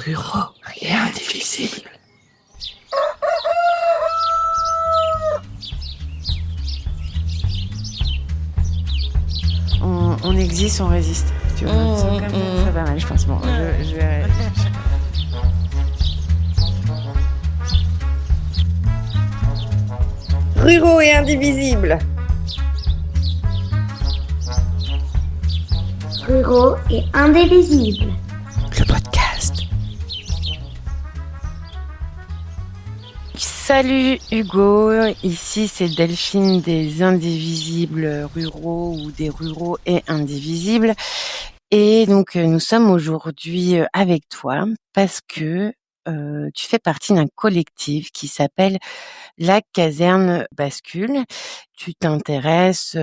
ruraux et indivisibles. On existe, on résiste. Tu vois, ça va mal, je pense. Bon, je vais... Ruraux et indivisibles. Ruraux et indivisibles. Le podcast. Salut Hugo, ici c'est Delphine des Indivisibles Ruraux ou des Ruraux et Indivisibles. Et donc nous sommes aujourd'hui avec toi parce que tu fais partie d'un collectif qui s'appelle La Caserne Bascule. Tu t'intéresses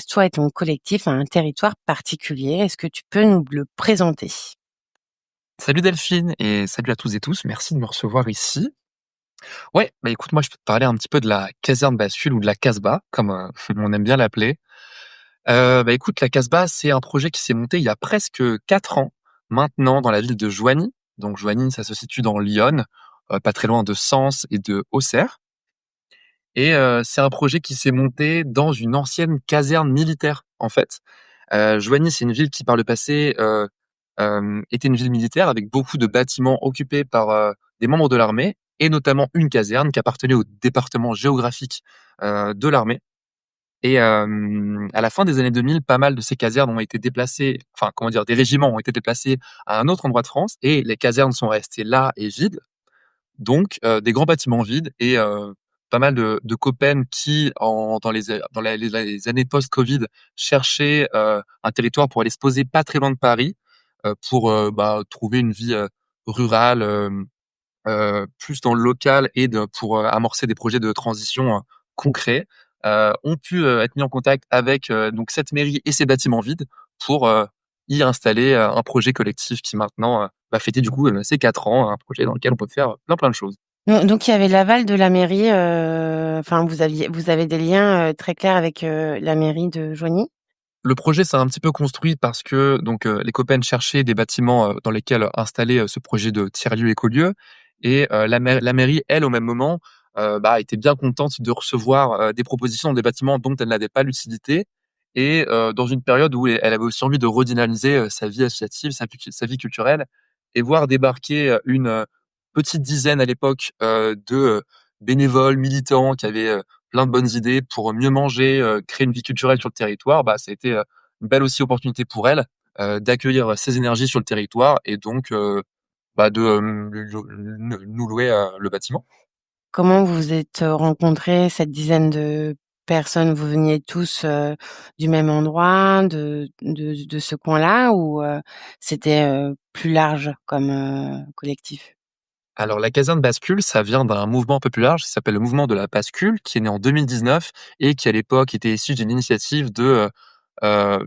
toi et ton collectif à un territoire particulier. Est-ce que tu peux nous le présenter ? Salut Delphine et salut à tous et tous, merci de me recevoir ici. Ouais, bah écoute, moi je peux te parler un petit peu de la caserne Bascule ou de la Casbah, comme on aime bien l'appeler. Bah écoute, la Casbah, c'est un projet qui s'est monté il y a presque 4 ans maintenant dans la ville de Joigny. Donc Joigny, ça se situe dans l'Yonne, pas très loin de Sens et de Auxerre. Et c'est un projet qui s'est monté dans une ancienne caserne militaire, en fait. Joigny, c'est une ville qui, par le passé, était une ville militaire avec beaucoup de bâtiments occupés par des membres de l'armée, et notamment une caserne qui appartenait au département géographique de l'armée. Et à la fin des années 2000, pas mal de ces casernes ont été déplacées, enfin, comment dire, des régiments ont été déplacés à un autre endroit de France, et les casernes sont restées là et vides. Donc, des grands bâtiments vides et pas mal de copains qui, dans les années post-Covid, cherchaient un territoire pour aller se poser pas très loin de Paris, pour trouver une vie rurale, plus dans le local et pour amorcer des projets de transition concrets, ont pu être mis en contact avec donc cette mairie et ces bâtiments vides pour y installer un projet collectif qui maintenant va fêter du coup ses 4 ans, un projet dans lequel on peut faire plein de choses. Donc il y avait l'aval de la mairie, vous avez des liens très clairs avec la mairie de Joigny ? Le projet s'est un petit peu construit parce que donc les copains cherchaient des bâtiments dans lesquels installer ce projet de tiers-lieu écolieu, et la mairie, elle, au même moment, était bien contente de recevoir des propositions dans des bâtiments dont elle n'avait pas lucidité, et dans une période où elle avait aussi envie de redynamiser sa vie associative, sa vie culturelle, et voir débarquer une petite dizaine à l'époque de bénévoles, militants qui avaient plein de bonnes idées pour mieux manger, créer une vie culturelle sur le territoire, ça a été une belle aussi opportunité pour elle d'accueillir ces énergies sur le territoire, et donc de nous louer le bâtiment. Comment vous vous êtes rencontrés, cette dizaine de personnes? Vous veniez tous du même endroit, de ce coin-là, ou c'était plus large comme collectif? Alors la caserne Bascule, ça vient d'un mouvement un peu plus large qui s'appelle le mouvement de la bascule, qui est né en 2019 et qui à l'époque était issu d'une initiative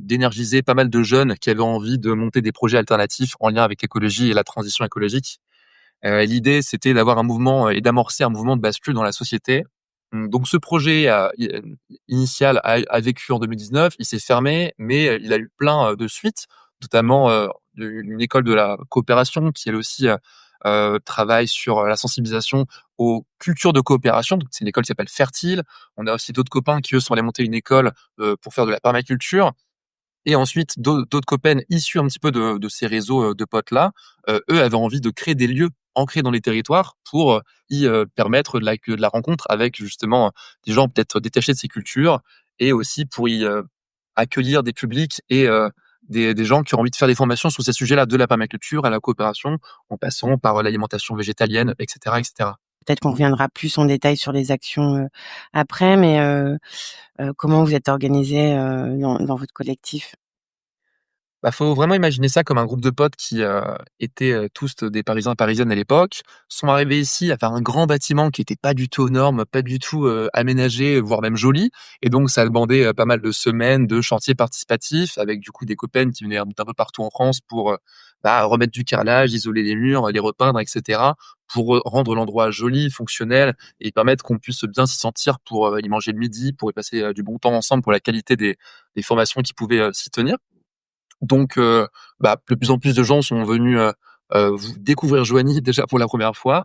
d'énergiser pas mal de jeunes qui avaient envie de monter des projets alternatifs en lien avec l'écologie et la transition écologique. L'idée, c'était d'avoir un mouvement et d'amorcer un mouvement de bascule dans la société. Donc ce projet initial a vécu en 2019, il s'est fermé, mais il a eu plein de suites, notamment une école de la coopération qui elle aussi travaille sur la sensibilisation aux cultures de coopération. Donc, c'est une école qui s'appelle Fertile. On a aussi d'autres copains qui, eux, sont allés monter une école pour faire de la permaculture. Et ensuite, d'autres copains issus un petit peu de ces réseaux de potes-là, eux avaient envie de créer des lieux ancrés dans les territoires pour y permettre de la rencontre avec justement des gens peut-être détachés de ces cultures, et aussi pour y accueillir des publics et des gens qui ont envie de faire des formations sur ces sujets-là, de la permaculture à la coopération, en passant par l'alimentation végétalienne, etc., etc. Peut-être qu'on reviendra plus en détail sur les actions après, mais comment vous êtes organisés dans votre collectif ? Faut vraiment imaginer ça comme un groupe de potes qui étaient tous des Parisiens et Parisiennes à l'époque, sont arrivés ici à faire un grand bâtiment qui était pas du tout aux normes, pas du tout aménagé, voire même joli. Et donc ça a demandé pas mal de semaines de chantiers participatifs avec du coup des copains qui venaient d'un peu partout en France pour remettre du carrelage, isoler les murs, les repeindre, etc. pour rendre l'endroit joli, fonctionnel, et permettre qu'on puisse bien s'y sentir pour y manger le midi, pour y passer du bon temps ensemble, pour la qualité des formations qui pouvaient s'y tenir. Donc, de plus en plus de gens sont venus découvrir Joigny déjà pour la première fois,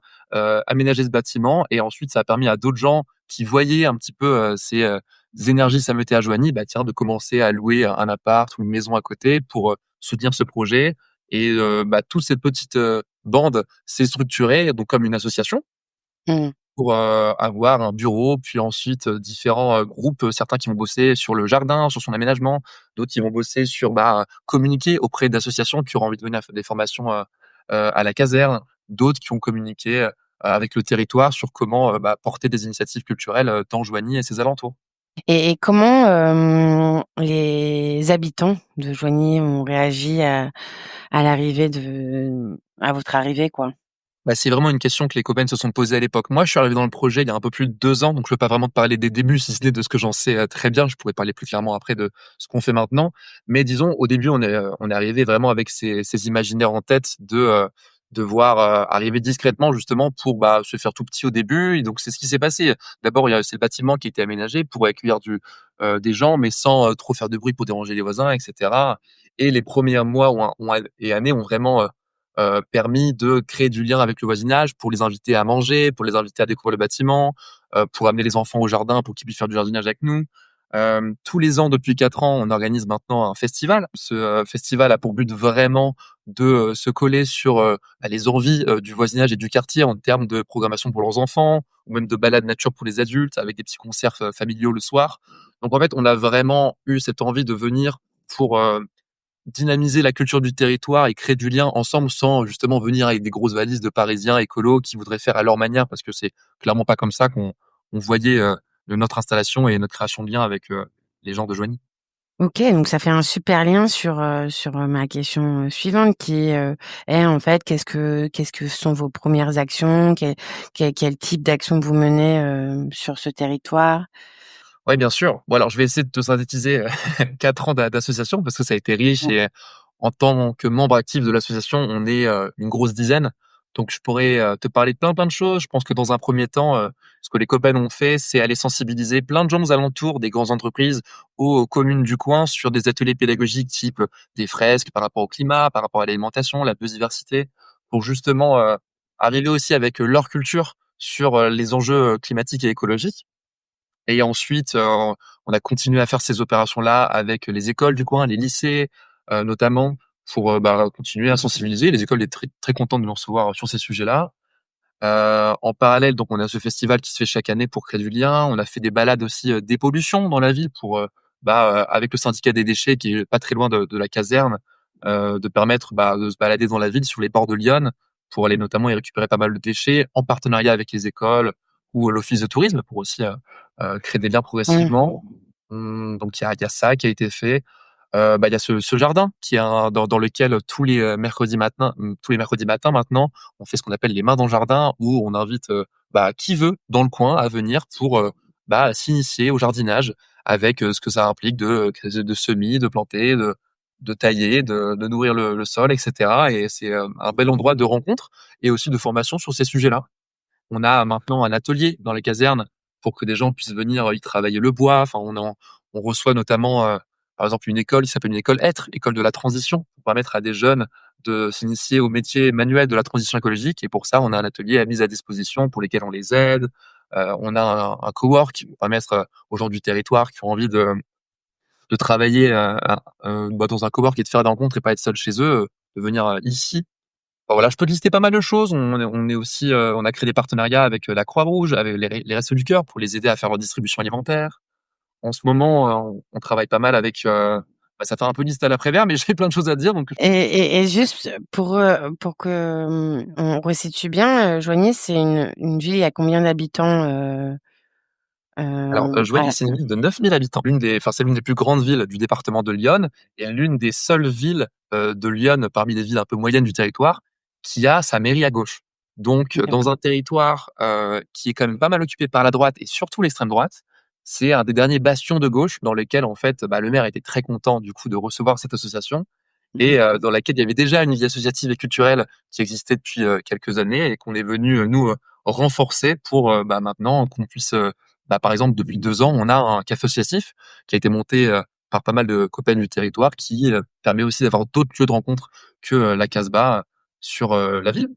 aménager ce bâtiment et ensuite ça a permis à d'autres gens qui voyaient un petit peu, ces énergies s'ameuter à Joigny, bah, tiens, de commencer à louer un appart ou une maison à côté pour, soutenir ce projet et bah, toute cette petite, bande s'est structurée donc comme une association Mmh. pour, avoir un bureau, puis ensuite, différents, groupes, certains qui vont bosser sur le jardin, sur son aménagement, d'autres qui vont bosser sur, bah, communiquer auprès d'associations qui auront envie de venir faire des formations, à la caserne, d'autres qui ont communiqué, avec le territoire sur comment, bah, porter des initiatives culturelles, dans Joigny et ses alentours. Et comment, les habitants de Joigny ont réagi à l'arrivée à votre arrivée, quoi? Bah, c'est vraiment une question que les copains se sont posées à l'époque. Moi, je suis arrivé dans le projet il y a un peu plus de 2 ans, donc je peux pas vraiment te parler des débuts, si ce n'est de ce que j'en sais, très bien. Je pourrais parler plus clairement après de ce qu'on fait maintenant. Mais disons, au début, on est arrivé vraiment avec ces imaginaires en tête de devoir, arriver discrètement justement pour, bah, se faire tout petit au début et donc c'est ce qui s'est passé. D'abord, c'est le bâtiment qui était aménagé pour accueillir des gens, mais sans, trop faire de bruit pour déranger les voisins et cetera et les premiers mois et années ont vraiment, permis de créer du lien avec le voisinage pour les inviter à manger, pour les inviter à découvrir le bâtiment, pour amener les enfants au jardin pour qu'ils puissent faire du jardinage avec nous. Tous les ans depuis 4 ans, on organise maintenant un festival. Ce, festival a pour but vraiment de, se coller sur, bah, les envies, du voisinage et du quartier en termes de programmation pour leurs enfants ou même de balades nature pour les adultes avec des petits concerts, familiaux le soir. Donc en fait, on a vraiment eu cette envie de venir pour, dynamiser la culture du territoire et créer du lien ensemble sans justement venir avec des grosses valises de Parisiens écolos qui voudraient faire à leur manière parce que c'est clairement pas comme ça qu'on voyait, notre installation et notre création de lien avec, les gens de Joigny. OK, donc ça fait un super lien sur ma question, suivante est en fait qu'est-ce que sont vos premières actions? Quel type d'action vous menez, sur ce territoire? Ouais, bien sûr. Bon alors je vais essayer de te synthétiser, 4 ans d'association parce que ça a été riche Mmh. et en tant que membre actif de l'association, on est, une grosse dizaine. Donc je pourrais, te parler de plein de choses. Je pense que dans un premier temps, ce que les copains ont fait, c'est aller sensibiliser plein de gens aux alentours, des grandes entreprises, aux communes du coin sur des ateliers pédagogiques type, des fresques par rapport au climat, par rapport à l'alimentation, la biodiversité, pour justement, arriver aussi avec, leur culture sur, les enjeux, climatiques et écologiques. Et ensuite, on a continué à faire ces opérations-là avec les écoles du coin, les lycées, notamment pour, bah, continuer à sensibiliser. Les écoles étaient très très contentes de nous recevoir sur ces sujets-là. En parallèle, donc on a ce festival qui se fait chaque année pour créer du lien. On a fait des balades aussi, dépollution dans la ville pour, bah, avec le syndicat des déchets qui est pas très loin de la caserne, de permettre, bah, de se balader dans la ville sur les bords de l'Yonne pour aller notamment y récupérer pas mal de déchets en partenariat avec les écoles ou l'office de tourisme pour aussi, créer des liens Mmh. progressivement. Donc il y a ça qui a été fait. Bah, il y a ce jardin qui est dans lequel tous les mercredis matins maintenant, on fait ce qu'on appelle les mains dans le jardin où on invite, bah, qui veut dans le coin à venir pour, bah, s'initier au jardinage avec, ce que ça implique de semis, de planter, de tailler, de nourrir le sol et cetera et c'est, un bel endroit de rencontre et aussi de formation sur ces sujets-là. On a maintenant un atelier dans les casernes pour que des gens puissent venir y travailler le bois. Enfin, on reçoit notamment, par exemple, une école qui s'appelle une école Être, école de la transition, pour permettre à des jeunes de s'initier au métier manuel de la transition écologique. Et pour ça, on a un atelier à mise à disposition pour lesquels on les aide. On a un cowork pour permettre aux gens du territoire qui ont envie de travailler bah, dans un cowork et de faire des rencontres et pas être seuls chez eux, de venir ici. Bah, voilà, je peux te lister pas mal de choses. On est aussi, on a créé des partenariats avec, la Croix-Rouge, avec les Restos du Cœur pour les aider à faire leur distribution alimentaire. En ce moment, on travaille pas mal avec, bah, ça fait un peu liste à l'après-vert, mais j'ai plein de choses à dire donc Et juste pour que, on resitue bien, Joigny, c'est une ville, il y a combien d'habitants, alors, Joigny, c'est une ville de 9 000 habitants. C'est l'une des plus grandes villes du département de l'Yonne et l'une des seules villes, de l'Yonne, parmi les villes un peu moyennes du territoire, qui a sa mairie à gauche. Donc, dans un territoire, qui est quand même pas mal occupé par la droite et surtout l'extrême droite, c'est un des derniers bastions de gauche dans lequel, en fait, bah, le maire était très content, du coup, de recevoir cette association et dans laquelle il y avait déjà une vie associative et culturelle qui existait depuis, quelques années et qu'on est venu, nous, renforcer pour, bah, maintenant qu'on puisse, bah, par exemple, depuis 2 ans, on a un café associatif qui a été monté, par pas mal de copains du territoire qui, permet aussi d'avoir d'autres lieux de rencontre que, la Casbah. sur, la ville.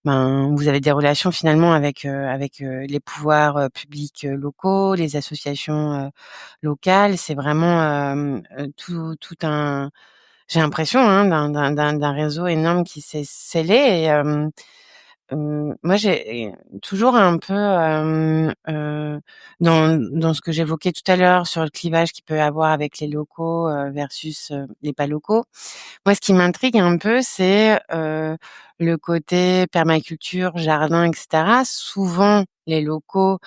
Vous avez des relations finalement avec, les pouvoirs, publics, locaux, les associations, locales. C'est vraiment, tout un j'ai l'impression, hein, d'un réseau énorme qui s'est scellé et moi j'ai toujours un peu, dans ce que j'évoquais tout à l'heure sur le clivage qu'il peut y avoir avec les locaux, versus, les pas locaux. Moi, ce qui m'intrigue un peu, c'est, le côté permaculture, jardin et cetera. Souvent, les locaux,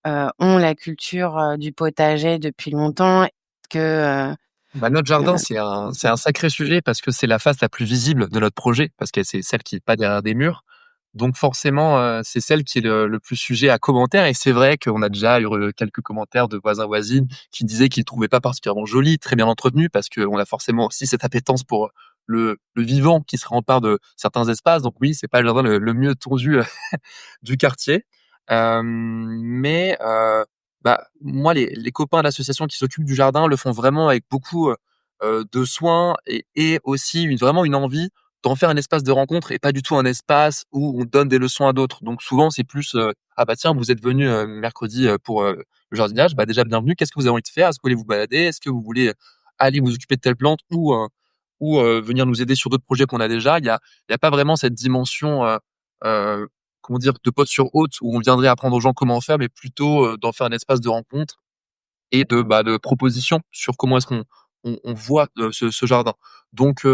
ont la culture, du potager depuis longtemps que, Bah, notre jardin, heu c'est un sacré sujet parce que c'est la face la plus visible de notre projet, parce que c'est celle qui est pas derrière des murs. Donc forcément, c'est celle qui est le plus sujet à commentaires et c'est vrai qu'on a déjà eu quelques commentaires de voisins, voisines qui disaient qu'ils trouvaient pas particulièrement joli, très bien entretenu parce qu'on a forcément aussi cette appétence pour le vivant qui se rempart de certains espaces. Donc oui, c'est pas le jardin le mieux tondu, du quartier. Bah, moi, les copains d'association qui s'occupent du jardin le font vraiment avec beaucoup, de soin et aussi vraiment une envie d'en faire un espace de rencontre et pas du tout un espace où on donne des leçons à d'autres. Donc souvent, c'est plus, «Ah bah tiens, vous êtes venus, mercredi, pour, le jardinage, bah déjà bienvenue. Qu'est-ce que vous avez envie de faire? Est-ce que vous voulez vous balader? Est-ce que vous voulez aller vous occuper de telle plante ou venir nous aider sur d'autres projets qu'on a déjà?» Il y a pas vraiment cette dimension, heu comment dire? De posture haute où on viendrait apprendre aux gens comment faire, mais plutôt, d'en faire un espace de rencontre et de propositions sur comment est-ce qu'on voit, ce jardin. Donc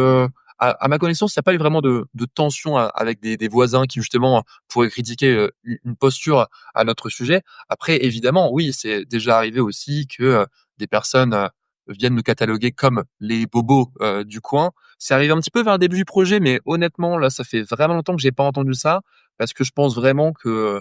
à ma connaissance, il y a pas eu vraiment de tension avec des voisins qui justement pourraient critiquer, une posture à notre sujet. Après évidemment, oui, c'est déjà arrivé aussi que, des personnes, viennent nous cataloguer comme les bobos, du coin. C'est arrivé un petit peu vers le début du projet, mais honnêtement, là, ça fait vraiment longtemps que j'ai pas entendu ça parce que je pense vraiment que,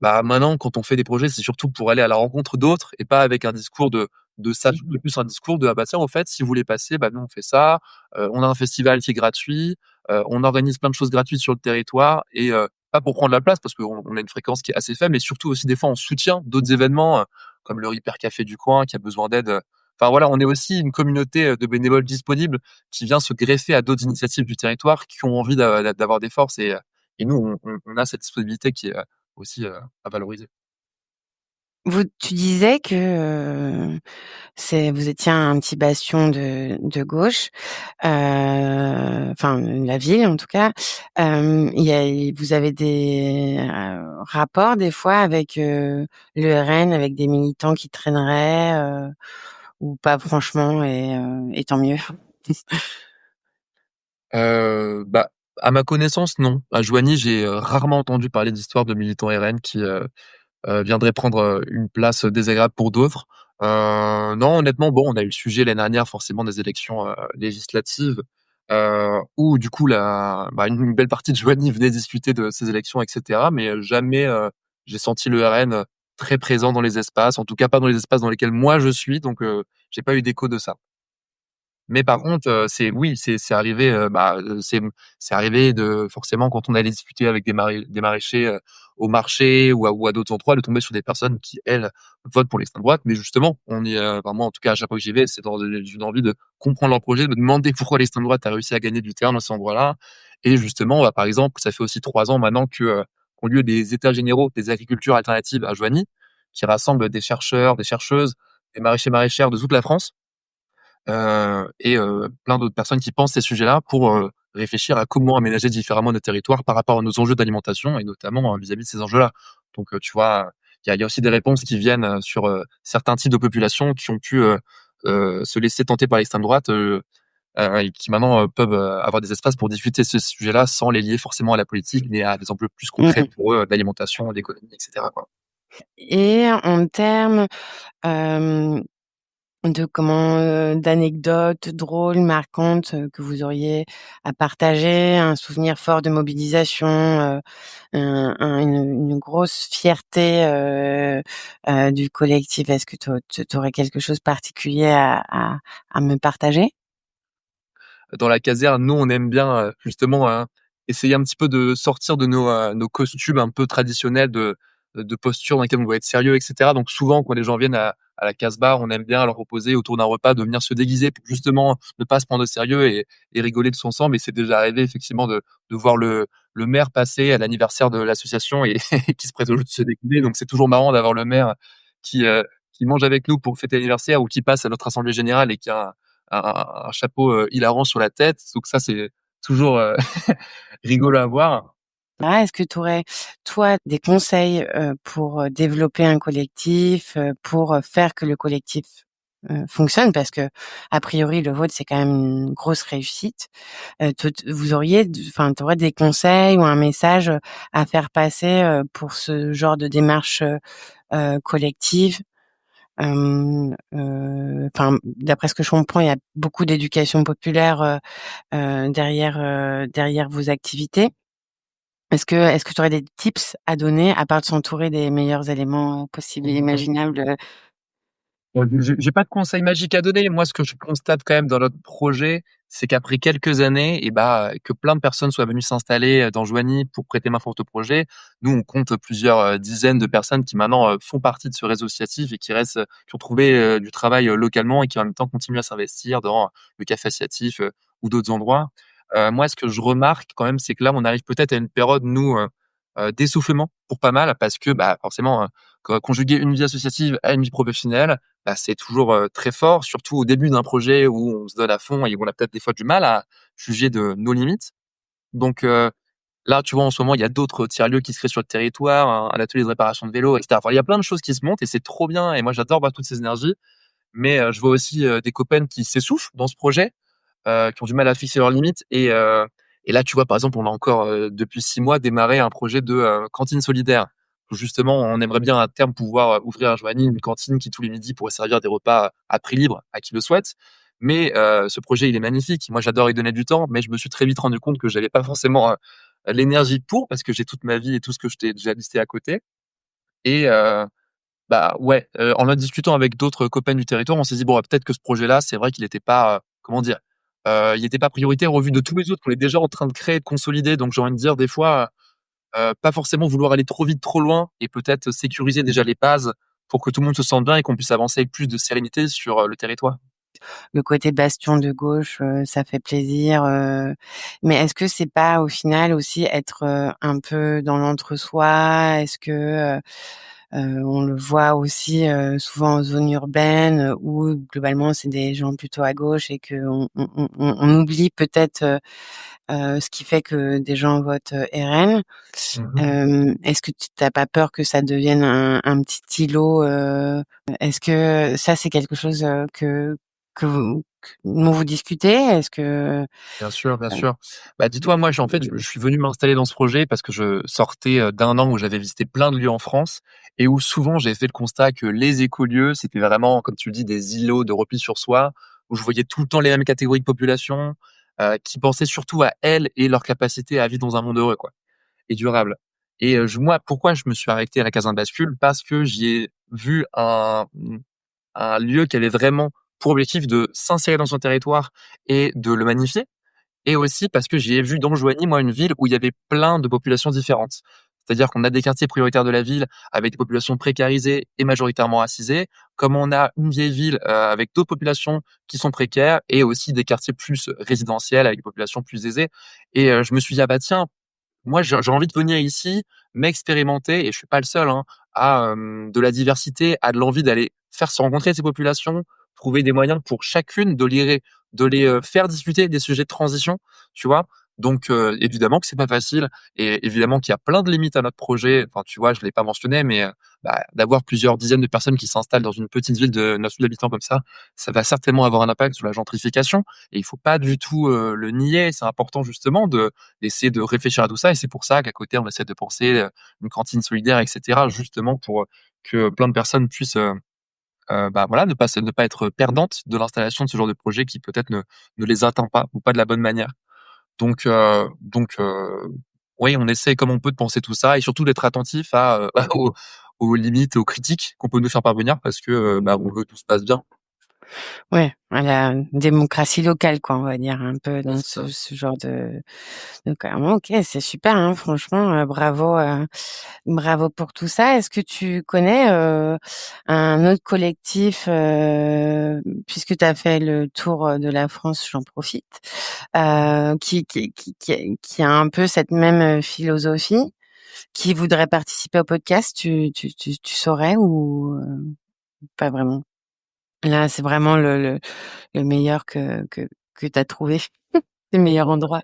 bah, maintenant, quand on fait des projets, c'est surtout pour aller à la rencontre d'autres et pas avec un discours de ça, mais plus un discours de: «Ah bah tiens, au fait, si vous voulez passer, bah nous on fait ça, on a un festival qui est gratuit, on organise plein de choses gratuites sur le territoire» et pas pour prendre la place parce qu'on a une fréquence qui est assez faible, mais surtout aussi des fois en soutien d'autres événements, comme le Hyper Café du coin qui a besoin d'aide, enfin voilà, on est aussi une communauté, de bénévoles disponibles qui vient se greffer à d'autres initiatives du territoire qui ont envie d'avoir des forces et nous on a cette disponibilité qui est, aussi, à valoriser. tu disais que, c'est vous étiez un petit bastion de gauche, enfin la ville en tout cas. Il y a vous avez des, rapports des fois avec, le RN, avec des militants qui traîneraient, ou pas franchement et tant mieux? Bah, à ma connaissance, non. À Joigny, j'ai, rarement entendu parler d'histoires de militants RN qui, viendraient prendre, une place désagréable pour d'autres. Non, honnêtement, bon, on a eu le sujet l'année dernière forcément des élections, législatives, où du coup une belle partie de Joigny venait discuter de ces élections et cetera, mais jamais, j'ai senti le RN, très présent dans les espaces, en tout cas pas dans les espaces dans lesquels moi je suis, donc j'ai pas eu d'écho de ça. Mais par contre, c'est oui, c'est arrivé, c'est arrivé de forcément quand on allait discuter avec des maraîchers, au marché ou à d'autres endroits, de tomber sur des personnes qui, elles, votent pour l'extrême droite. Mais justement, on y, enfin moi en tout cas à chaque fois que j'y vais, c'est dans une envie de comprendre leur projet, de me demander pourquoi l'extrême droite a réussi à gagner du terrain dans cet endroit-là. Et justement, bah, par exemple, ça fait aussi 3 ans maintenant qu'ont lieu des états généraux des agricultures alternatives à Joigny, qui rassemblent des chercheurs, des chercheuses, des maraîchers, maraîchères de toute la France. Plein d'autres personnes qui pensent ces sujets-là pour, réfléchir à comment aménager différemment notre territoire par rapport à nos enjeux d'alimentation et notamment, vis-à-vis de ces enjeux-là. Donc, tu vois, il y a aussi des réponses qui viennent, sur, certains types de populations qui ont pu, se laisser tenter par l'extrême droite, et qui maintenant, peuvent, avoir des espaces pour discuter de ces sujets-là sans les lier forcément à la politique, mais à des enjeux plus Mmh concrets mh. pour eux, d'alimentation, d'économie et cetera, quoi. Et en termes, hem de d'anecdotes drôles, marquantes, que vous auriez à partager, un souvenir fort de mobilisation, une grosse fierté, du collectif. Est-ce que tu aurais quelque chose de particulier à me partager? Dans la caserne, nous, on aime bien, justement, essayer un petit peu de sortir de nos costumes un peu traditionnels de postures dans lesquelles on doit être sérieux, et cetera. Donc souvent, quand les gens viennent à la Casbah, on aime bien leur proposer autour d'un repas de venir se déguiser pour justement ne pas se prendre au sérieux et rigoler tous ensemble. Et c'est déjà arrivé effectivement de voir le maire passer à l'anniversaire de l'association et qui se prête au jeu de se déguiser. Donc c'est toujours marrant d'avoir le maire qui, euh, qui mange avec nous pour fêter l'anniversaire ou qui passe à notre assemblée générale et qui a un chapeau hilarant sur la tête. Donc ça, c'est toujours rigolo à voir. Ah, est-ce que tu aurais, toi, des conseils pour développer un collectif, pour faire que le collectif fonctionne? Parce que, a priori, le vôtre, c'est quand même une grosse réussite. Vous auriez, enfin, tu aurais des conseils ou un message à faire passer pour ce genre de démarche collective? Enfin, d'après ce que je comprends, il y a beaucoup d'éducation populaire derrière vos activités. Est-ce que tu aurais des tips à donner, à part de s'entourer des meilleurs éléments possibles et imaginables? J'ai pas de conseils magiques à donner. Moi, ce que je constate quand même dans notre projet, c'est qu'après quelques années, que plein de personnes soient venues s'installer dans Joigny pour prêter main-forte au projet. Nous, on compte plusieurs dizaines de personnes qui maintenant font partie de ce réseau associatif et qui restent, qui ont trouvé du travail localement et qui en même temps continuent à s'investir dans le café associatif ou d'autres endroits. Moi, ce que je remarque quand même, c'est que là, on arrive peut-être à une période, nous, d'essoufflement pour pas mal parce que, forcément, conjuguer une vie associative à une vie professionnelle, c'est toujours très fort, surtout au début d'un projet où on se donne à fond et où on a peut-être des fois du mal à juger de nos limites. Donc là, tu vois, en ce moment, il y a d'autres tiers-lieux qui se créent sur le territoire, un atelier de réparation de vélo, etc. Enfin, il y a plein de choses qui se montent et c'est trop bien. Et moi, j'adore voir toutes ces énergies. Mais je vois aussi des copains qui s'essoufflent dans ce projet, qui ont du mal à fixer leurs limites. Et là, tu vois, par exemple, on a encore, depuis 6 mois, démarré un projet de cantine solidaire. Où justement, on aimerait bien à terme pouvoir ouvrir à Joigny une cantine qui, tous les midis, pourrait servir des repas à prix libre à qui le souhaite. Mais ce projet, il est magnifique. Moi, j'adore y donner du temps, mais je me suis très vite rendu compte que j'avais pas forcément l'énergie pour, parce que j'ai toute ma vie et tout ce que je t'ai déjà listé à côté. Et ouais, en en discutant avec d'autres copains du territoire, on s'est dit: «Bon, peut-être que ce projet-là, c'est vrai qu'il était pas, comment dire? Il était pas prioritaire au vu de tous les autres qu'on est déjà en train de créer, de consolider». Donc j'ai envie de dire des fois, pas forcément vouloir aller trop vite, trop loin et peut-être sécuriser déjà les bases pour que tout le monde se sente bien et qu'on puisse avancer avec plus de sérénité sur, le territoire. Le côté bastion de gauche, ça fait plaisir, mais est-ce que c'est pas au final aussi être un peu dans l'entre-soi? Est-ce que on le voit aussi souvent en zone urbaine où globalement c'est des gens plutôt à gauche et qu'on oublie peut-être ce qui fait que des gens votent RN. Est-ce que tu as pas peur que ça devienne un petit îlot? Est-ce que ça c'est quelque chose dont vous discutez? Est-ce que Bien sûr, bien sûr. Dis-toi, moi, je suis venu m'installer dans ce projet parce que je sortais d'un an où j'avais visité plein de lieux en France et où souvent j'avais fait le constat que les écolieux, c'était vraiment, comme tu le dis, des îlots de repli sur soi, où je voyais tout le temps les mêmes catégories de population, qui pensaient surtout à elles et leur capacité à vivre dans un monde heureux, quoi, et durable. Et moi, pourquoi je me suis arrêté à la Caserne Bascule? Parce que j'y ai vu un lieu qui avait vraiment pour objectif de s'insérer dans son territoire et de le magnifier. Et aussi parce que j'y ai vu dans Joigny, moi, une ville où il y avait plein de populations différentes. C'est-à-dire qu'on a des quartiers prioritaires de la ville avec des populations précarisées et majoritairement racisées, comme on a une vieille ville avec d'autres populations qui sont précaires et aussi des quartiers plus résidentiels avec des populations plus aisées. Et je me suis dit, ah bah tiens, moi, j'ai envie de venir ici, m'expérimenter, et je suis pas le seul, hein, à de la diversité, à de l'envie d'aller faire se rencontrer ces populations, trouver des moyens pour chacune de les faire discuter des sujets de transition, tu vois? Donc évidemment que c'est pas facile et évidemment qu'il y a plein de limites à notre projet. Enfin, tu vois, je l'ai pas mentionné, mais d'avoir plusieurs dizaines de personnes qui s'installent dans une petite ville de 9 000 habitants comme ça va certainement avoir un impact sur la gentrification et il faut pas du tout le nier. C'est important justement d'essayer de réfléchir à tout ça et c'est pour ça qu'à côté, on essaie de penser une cantine solidaire, et cetera, justement pour que plein de personnes puissent voilà, ne pas être perdantes de l'installation de ce genre de projet qui peut-être ne les atteint pas ou pas de la bonne manière. Donc oui, on essaie comme on peut de penser tout ça et surtout d'être attentif aux limites, aux critiques qu'on peut nous faire parvenir parce que on veut que tout se passe bien. Ouais, à la démocratie locale, quoi, on va dire, un peu Ouais, dans c'est ça. ce genre de carrément, OK, c'est super, hein, franchement, bravo pour tout ça. Est-ce que tu connais, un autre collectif, puisque tu as fait le tour, de la France, j'en profite, qui a un peu cette même, philosophie, qui voudrait participer au podcast? Tu saurais ou, pas vraiment? Là, c'est vraiment le meilleur que tu as trouvé, le meilleur endroit.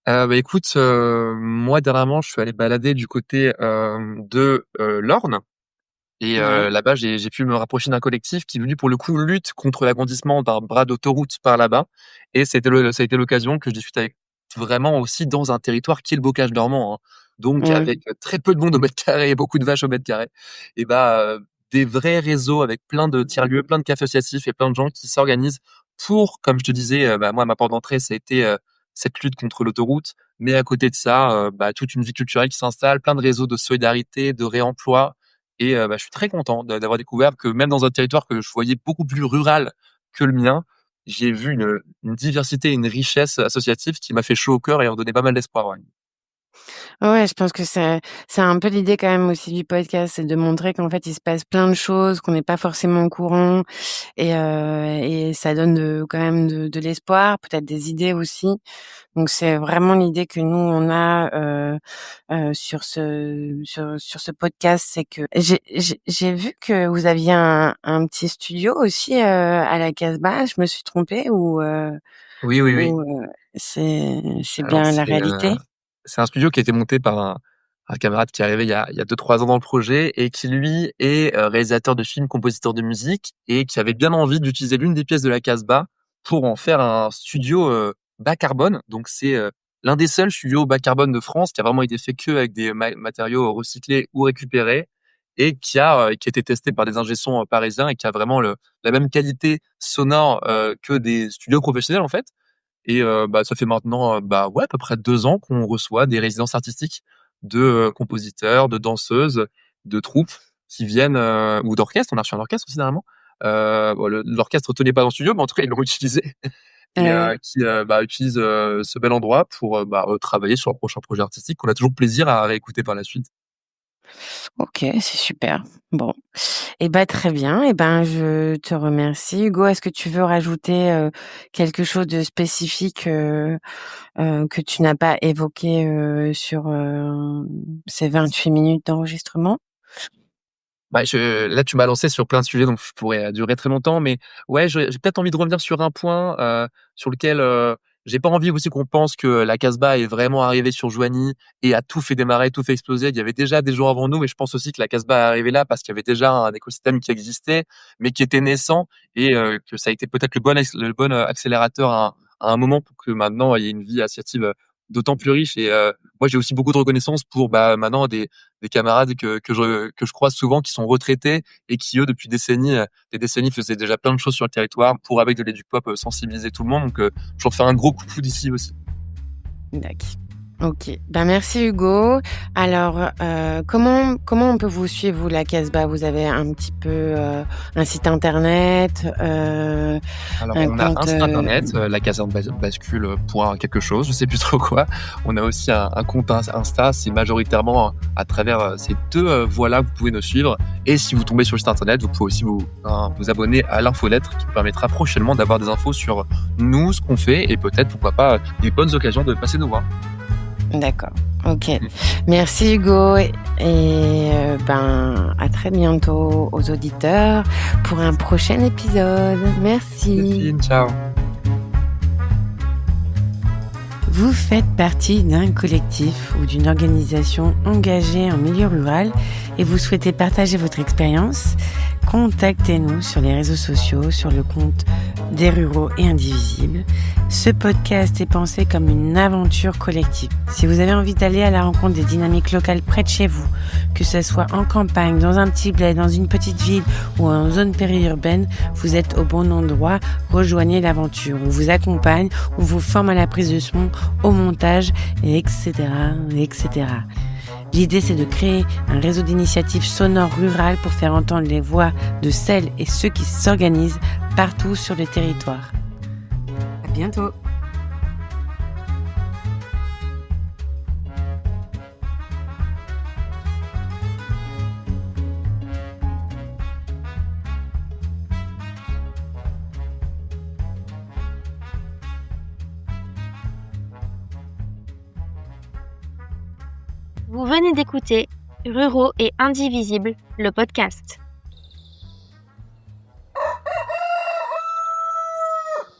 Bah, écoute, moi dernièrement, je suis allé balader du côté, de, l'Orne et Ouais. là-bas, j'ai pu me rapprocher d'un collectif qui, lui, pour le coup, lutte contre l'agrandissement d'un bras d'autoroute par là-bas et ça a été l'occasion que je discute avec vraiment aussi dans un territoire qui est le bocage normand, hein. Donc Mmh. avec, très peu de monde au mètre carré et beaucoup de vaches au mètre carré et bah, des vrais réseaux avec plein de tiers-lieux, plein de cafés associatifs et plein de gens qui s'organisent pour, comme je te disais, bah, moi, ma porte d'entrée, ça a été, cette lutte contre l'autoroute, mais à côté de ça, bah, toute une vie culturelle qui s'installe, plein de réseaux de solidarité, de réemploi et bah, je suis très content d'avoir découvert que même dans un territoire que je voyais beaucoup plus rural que le mien, j'ai vu une diversité et une richesse associative qui m'a fait chaud au cœur et redonné pas mal d'espoir, ouais. Ouais, je pense que c'est un peu l'idée quand même aussi du podcast, c'est de montrer qu'en fait, il se passe plein de choses, qu'on n'est pas forcément au courant et ça donne quand même de l'espoir, peut-être des idées aussi. Donc c'est vraiment l'idée que nous on a, sur ce podcast, c'est que j'ai vu que vous aviez un petit studio aussi, à la Casbah. Je me suis trompée Oui, oui, oui. ou, c'est Alors bien la réalité? c'est un studio qui a été monté par un camarade qui est arrivé il y a 2-3 ans dans le projet et qui lui est, réalisateur de films, compositeur de musique et qui avait bien envie d'utiliser l'une des pièces de la Casbah pour en faire un studio, bas carbone. Donc c'est, l'un des seuls studios bas carbone de France qui a vraiment été fait qu'avec des matériaux recyclés ou récupérés et qui a été testé par des ingé sons, parisiens et qui a vraiment la même qualité sonore, que des studios professionnels, en fait. Et bah, ça fait maintenant, bah, ouais, à peu près 2 ans qu'on reçoit des résidences artistiques de, compositeurs, de danseuses, de troupes qui viennent, ou d'orchestres. On a reçu un orchestre aussi dernièrement. Bon, l'orchestre tenait pas dans le studio, mais en tout cas, ils l'ont utilisé et Ouais. qui, bah, utilise, ce bel endroit pour, bah, travailler sur un prochain projet artistique qu'on a toujours plaisir à réécouter par la suite. OK, c'est super. Bon et ben très bien et ben, je te remercie Hugo. Est-ce que tu veux rajouter, quelque chose de spécifique, que tu n'as pas évoqué, sur, ces 28 minutes d'enregistrement? Bah, là, tu m'as lancé sur plein de sujets, donc je pourrais, durer très longtemps, mais ouais, j'ai peut-être envie de revenir sur un point, sur lequel, j'ai pas envie aussi qu'on pense que la Casbah est vraiment arrivée sur Joigny et a tout fait démarrer, tout fait exploser. Il y avait déjà des gens avant nous, mais je pense aussi que la Casbah est arrivée là parce qu'il y avait déjà un écosystème qui existait, mais qui était naissant et que ça a été peut-être le bon, accélérateur à un moment pour que maintenant il y ait une vie associative, d'autant plus riche et moi, j'ai aussi beaucoup de reconnaissance pour, bah, maintenant des camarades que je croise souvent qui sont retraités et qui eux des décennies faisaient déjà plein de choses sur le territoire pour avec de l'Educ-Pop, sensibiliser tout le monde donc je leur fais un gros coucou d'ici aussi. Dac. OK. Ben, merci Hugo. Alors, comment on peut vous suivre vous, la Casbah? Vous avez un petit peu, un site internet, Alors un on a un compte, site internet, la caserne bascule, point quelque chose, je sais plus trop quoi. On a aussi un compte Insta, c'est majoritairement à travers, ces 2, voies-là que vous pouvez nous suivre et si vous tombez sur le site internet, vous pouvez aussi vous abonner à l'infolettre qui vous permettra prochainement d'avoir des infos sur nous, ce qu'on fait et peut-être, pourquoi pas, des bonnes occasions de passer nous voir. D'accord. OK. Mmh. Merci Hugo et ben, à très bientôt aux auditeurs pour un prochain épisode. Merci. Delphine, ciao. Vous faites partie d'un collectif ou d'une organisation engagée en milieu rural et vous souhaitez partager votre expérience? Contactez-nous sur les réseaux sociaux, sur le compte des Ruraux et Indivisibles. Ce podcast est pensé comme une aventure collective. Si vous avez envie d'aller à la rencontre des dynamiques locales près de chez vous, que ce soit en campagne, dans un petit bled, dans une petite ville ou en zone périurbaine, vous êtes au bon endroit. Rejoignez l'aventure. On vous accompagne, on vous forme à la prise de son, au montage, etc., etc. L'idée, c'est de créer un réseau d'initiatives sonores rurales pour faire entendre les voix de celles et ceux qui s'organisent partout sur le territoire. À bientôt. Vous venez d'écouter Ruraux et Indivisibles, le podcast.